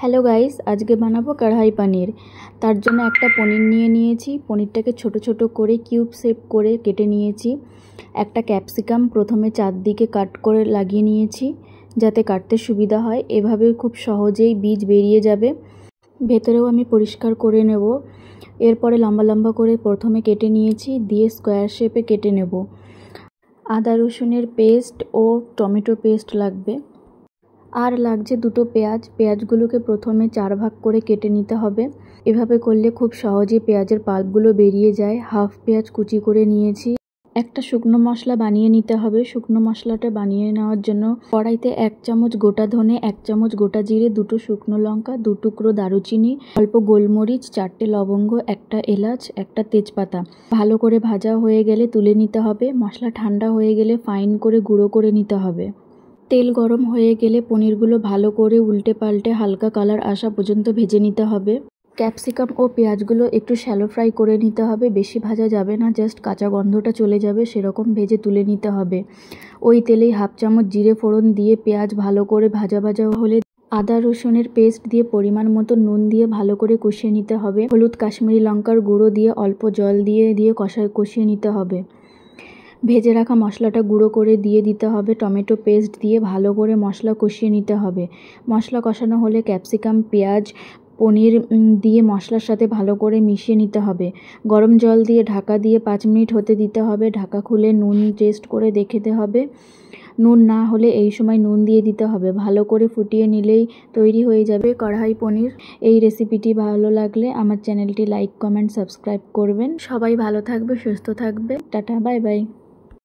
Hello guys, আজকে বানাবো কড়াই পনির। তার জন্য একটা পনির নিয়ে নিয়েছি। পনিরটাকে ছোট ছোট করে কিউব শেপ করে কেটে নিয়েছি। একটা ক্যাপসিকাম প্রথমে চারদিকে কাট করে লাগিয়ে নিয়েছি যাতে কাটতে সুবিধা হয়। এভাবে খুব সহজেই বীজ বেরিয়ে যাবে। ভেতরেও আমি পরিষ্কার করে নেব। এরপরে লম্বা লম্বা করে প্রথমে কেটে নিয়েছি, দিয়ে স্কোয়ার শেপে কেটে নেব। আদা রসুনের পেস্ট ও টমেটো পেস্ট লাগবে। আর লাগছে দুটো পেঁয়াজ। পেঁয়াজগুলোকে প্রথমে 4 ভাগ করে কেটে নিতে হবে। এভাবে করলে খুব সহজেই পেঁয়াজের পাল্পগুলো বেরিয়ে যায়। হাফ পেঁয়াজ কুচি করে নিয়েছি। একটা শুকনো মশলা বানিয়ে নিতে হবে। শুকনো মশলাটা বানিয়ে নেওয়ার জন্য কড়াইতে 1 চামচ গোটা ধনে, 1 চামচ গোটা জিরে, 2টো শুকনো লঙ্কা, 2 টুকরো দারুচিনি, অল্প গোলমরিচ, 4টে লবঙ্গ, একটা এলাচ, একটা তেজপাতা ভালো করে ভাজা হয়ে গেলে তুলে নিতে হবে। মশলা ঠান্ডা হয়ে গেলে ফাইন করে গুঁড়ো করে নিতে হবে। তেল গরম হয়ে গেলে পনিরগুলো ভালো করে উল্টে পাল্টে হালকা কালার আসা পর্যন্ত ভেজে নিতে হবে। ক্যাপসিকাম ও পেঁয়াজগুলো একটু শ্যালো ফ্রাই করে নিতে হবে। বেশি ভাজা যাবে না, জাস্ট কাঁচা গন্ধটা চলে যাবে সেরকম ভেজে তুলে নিতে হবে। ওই তেলেই হাফ চামচ জিরে ফোড়ন দিয়ে পেঁয়াজ ভালো করে ভাজা ভাজা হলে আদা রসুনের পেস্ট দিয়ে পরিমাণ মতো নুন দিয়ে ভালো করে কষিয়ে নিতে হবে। হলুদ, কাশ্মীরি লঙ্কার গুঁড়ো দিয়ে অল্প জল দিয়ে কষিয়ে নিতে হবে। ভেজে রাখা মশলাটা গুঁড়ো করে দিয়ে দিতে হবে। টমেটো পেস্ট দিয়ে ভালো করে মশলা কষিয়ে নিতে হবে। মশলা কষানো হলে ক্যাপসিকাম, পেঁয়াজ, পনির দিয়ে মশলার সাথে ভালো করে মিশিয়ে নিতে হবে। গরম জল দিয়ে ঢাকা দিয়ে 5 মিনিট হতে দিতে হবে। ঢাকা খুলে নুন টেস্ট করে দেখতে হবে। নুন না হলে এই সময় নুন দিয়ে দিতে হবে। ভালো করে ফুটিয়ে নিলেই তৈরি হয়ে যাবে কড়াই পনির। এই রেসিপিটি ভালো লাগলে আমার চ্যানেলটি লাইক, কমেন্ট, সাবস্ক্রাইব করবেন। সবাই ভালো থাকবে, সুস্থ থাকবে। Tata, bye bye.